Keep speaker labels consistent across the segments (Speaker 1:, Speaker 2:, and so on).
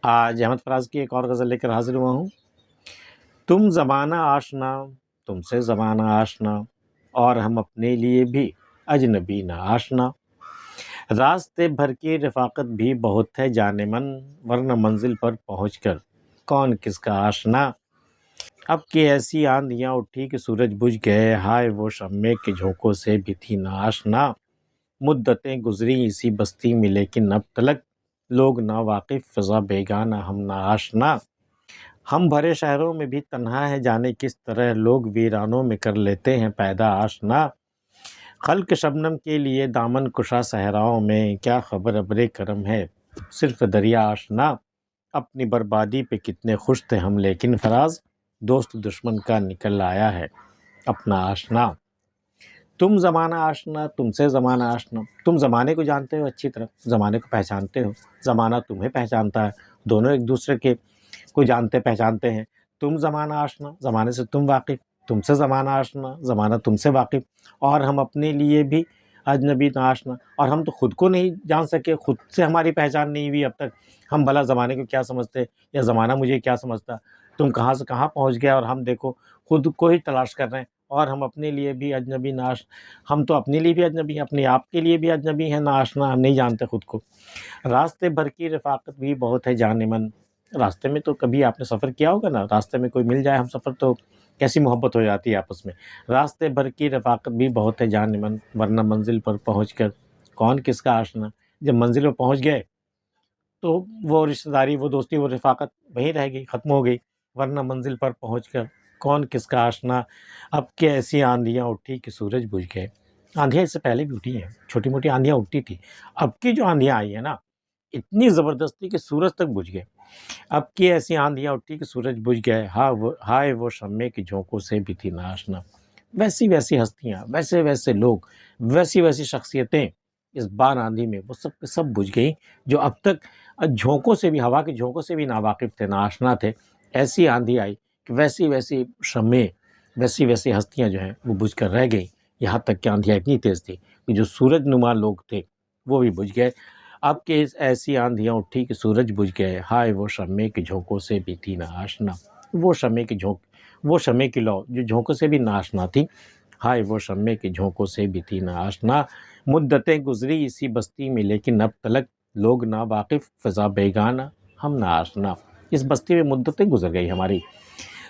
Speaker 1: آج احمد فراز کی ایک اور غزل لے کر حاضر ہوا ہوں۔ تم زمانہ آشنا، تم سے زمانہ آشنا، اور ہم اپنے لیے بھی اجنبی نہ آشنا۔ راستے بھر کی رفاقت بھی بہت ہے جان من، ورنہ منزل پر پہنچ کر کون کس کا آشنا۔ اب کی ایسی آندیاں اٹھی کہ سورج بجھ گئے، ہائے وہ شمع کے جھونکوں سے بھی تھی نہ آشنا۔ مدتیں گزری اسی بستی میں لیکن اب تلک لوگ نا واقف، فضا بیگانہ ہم نا آشنا۔ ہم بھرے شہروں میں بھی تنہا ہے جانے کس طرح، لوگ ویرانوں میں کر لیتے ہیں پیدا آشنا۔ خلق شبنم کے لیے دامن کشا صحراؤں میں، کیا خبر ابر کرم ہے صرف دریا آشنا۔ اپنی بربادی پہ کتنے خوش تھے ہم لیکن فراز، دوست دشمن کا نکل آیا ہے اپنا آشنا۔ تم زمانہ آشنا، تم سے زمانہ آشنا۔ تم زمانے کو جانتے ہو اچھی طرح، زمانے کو پہچانتے ہو، زمانہ تمہیں پہچانتا ہے، دونوں ایک دوسرے کے کو جانتے پہچانتے ہیں۔ تم زمانہ آشنا، زمانے سے تم واقف، تم سے زمانہ آشنا، زمانہ تم سے واقف، اور ہم اپنے لیے بھی اجنبی نہ آشنا۔ اور ہم تو خود کو نہیں جان سکے، خود سے ہماری پہچان نہیں ہوئی اب تک، ہم بھلا زمانے کو کیا سمجھتے یا زمانہ مجھے کیا سمجھتا۔ تم کہاں سے کہاں پہنچ گیا اور ہم دیکھو خود کو ہی تلاش کر رہے ہیں، اور ہم اپنے لیے بھی اجنبی نہ آشنا۔ ہم تو اپنے لیے بھی اجنبی ہیں، اپنے آپ کے لیے بھی اجنبی ہیں نہ آشنا، ہم نہیں جانتے خود کو۔ راستے بھر کی رفاقت بھی بہت ہے جان من۔ راستے میں تو کبھی آپ نے سفر کیا ہوگا نا، راستے میں کوئی مل جائے ہم سفر تو کیسی محبت ہو جاتی ہے آپس میں۔ راستے بھر کی رفاقت بھی بہت ہے جان من، ورنہ منزل پر پہنچ کر کون کس کا آشنا۔ جب منزل پر پہنچ گئے تو وہ رشتہ داری، وہ دوستی، وہ رفاقت وہیں رہ گئی، ختم ہو گئی، ورنہ منزل پر پہنچ کر کون کس کا آشنا۔ اب کہ ایسی آندیاں اٹھی کہ سورج بجھ گئے۔ آندیاں اس سے پہلے بھی اٹھی ہیں، چھوٹی موٹی آندیاں اٹھتی تھی، اب کی جو آندیاں آئی ہیں نا اتنی زبردستی کہ سورج تک بجھ گئے۔ اب کی ایسی آندیاں اٹھی کہ سورج بجھ گئے، ہائے وہ شمع کے جھونکوں سے بھی تھی نہ آشنا۔ ویسی ویسی ہستیاں، ویسے ویسے لوگ، ویسی ویسی شخصیتیں اس بار آندھی میں وہ سب کے سب بجھ گئیں، جو اب تک جھونکوں سے بھی، ہوا کے جھونکوں سے بھی ناواقف تھے، ناآشنا تھے۔ ایسی آندھی آئی کہ ویسی ویسی شمع، ویسی ویسی ہستیاں جو ہیں وہ بجھ کر رہ گئیں، یہاں تک کہ آندھیاں اتنی تیز تھی کہ جو سورج نما لوگ تھے وہ بھی بجھ گئے۔ اب کہ ایسی آندھیاں اٹھی کہ سورج بجھ گئے، ہائے وہ شمع کے جھونکوں سے بھی تھی نہ آشنا۔ وہ شمع کی لو جو جھونکوں سے بھی نہ آشنا تھی، ہائے وہ شمع کے جھونکوں سے بھی تھی نہ آشنا۔ مدتیں گزری اسی بستی میں لیکن اب تلک لوگ نا واقف، فضا بیگانہ ہم نا آشنا۔ اس بستی میں مدتیں گزر گئی ہماری،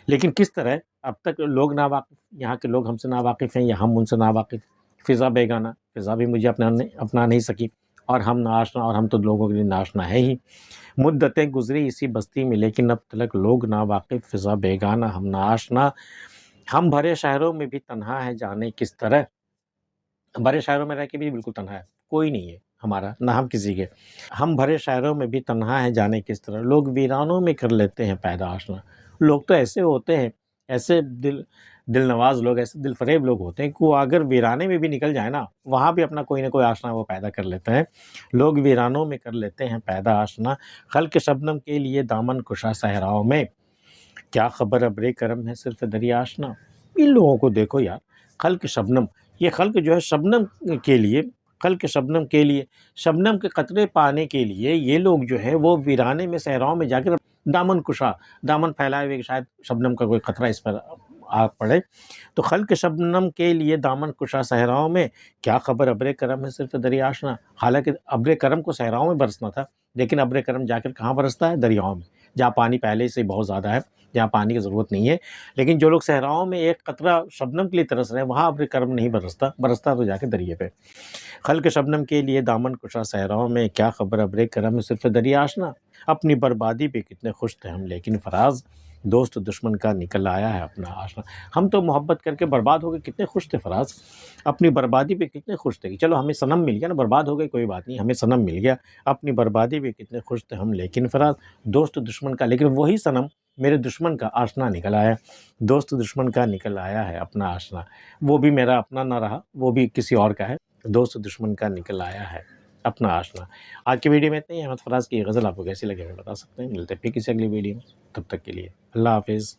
Speaker 1: لیکن کس طرح اب تک لوگ نا واقف، یہاں کے لوگ ہم سے نا واقف ہیں یا ہم ان سے نا واقف۔ فضا بیگانہ، فضا بھی مجھے اپنا نہیں سکی، اور ہم نا آشنا، اور ہم تو لوگوں کے لیے نا آشنا ہے ہی۔ مدتیں گزری اسی بستی میں لیکن اب تلک لوگ نا واقف، فضا بیگانہ ہم نا آشنا۔ ہم بھرے شہروں میں بھی تنہا ہے جانے کس طرح، بھرے شہروں میں رہ کے بھی بالکل تنہا ہے، کوئی نہیں ہے ہمارا، نہ ہم کسی کے۔ ہم بھرے شہروں میں بھی تنہا ہے جانے کس طرح، لوگ ویرانوں میں کر لیتے ہیں پیدا آشنا۔ لوگ تو ایسے ہوتے ہیں، ایسے دل نواز لوگ، ایسے دل فریب لوگ ہوتے ہیں کہ وہ اگر ویرانے میں بھی نکل جائے نا، وہاں بھی اپنا کوئی نہ کوئی آشنا وہ پیدا کر لیتے ہیں۔ لوگ ویرانوں میں کر لیتے ہیں پیدا آشنا، خلق شبنم کے لیے دامن کشا صحراؤں میں، کیا خبر ابر کرم ہے صرف دریا آشنا۔ ان لوگوں کو دیکھو یار، خلق شبنم، یہ خلق جو ہے شبنم کے لیے، خلق شبنم کے لیے، شبنم کے قطرے پانے کے لیے یہ لوگ جو ہے وہ ویرانے میں، صحراؤں میں جا کر دامن کشا، دامن پھیلائے ہوئے کہ شاید شبنم کا کوئی قطرہ اس پر آ پڑے، تو خلق شبنم کے لیے دامن کشا صحراؤں میں، کیا خبر ابر کرم ہے صرف دریا آشنا۔ حالانکہ ابر کرم کو صحراؤں میں برسنا تھا، لیکن ابر کرم جا کر کہاں برستا ہے؟ دریاؤں میں، جہاں پانی پہلے سے بہت زیادہ ہے، جہاں پانی کی ضرورت نہیں ہے۔ لیکن جو لوگ صحراؤں میں ایک قطرہ شبنم کے لیے ترس رہے ہیں، وہاں ابر کرم نہیں برستا تو جا کے دریا پہ۔ خلق شبنم کے لیے دامن کشا صحراؤں میں، کیا خبر ابر کرم ہے صرف دریا آشنا۔ اپنی بربادی پہ کتنے خوش تھے ہم لیکن فراز، دوست دشمن کا نکل آیا ہے اپنا آشنا۔ ہم تو محبت کر کے برباد ہو گئے، کتنے خوش تھے فراز، اپنی بربادی پہ کتنے خوش تھے کہ چلو ہمیں صنم مل گیا نا، برباد ہو گئے کوئی بات نہیں، ہمیں صنم مل گیا۔ اپنی بربادی پہ کتنے خوش تھے ہم لیکن فراز، دوست دشمن کا، لیکن وہی صنم میرے دشمن کا آشنا نکل آیا، دوست دشمن کا نکل آیا ہے اپنا آشنا۔ وہ بھی میرا اپنا نہ رہا، وہ بھی کسی اور کا ہے، دوست دشمن کا نکل آیا ہے اپنا آشنا۔ آج کی ویڈیو میں اتنا ہی۔ احمد فراز کی یہ غزل آپ کو کیسی لگے ہمیں بتا سکتے ہیں، ملتے ہیں پھر کسی اگلی ویڈیو میں، تب تک کے لیے اللہ حافظ۔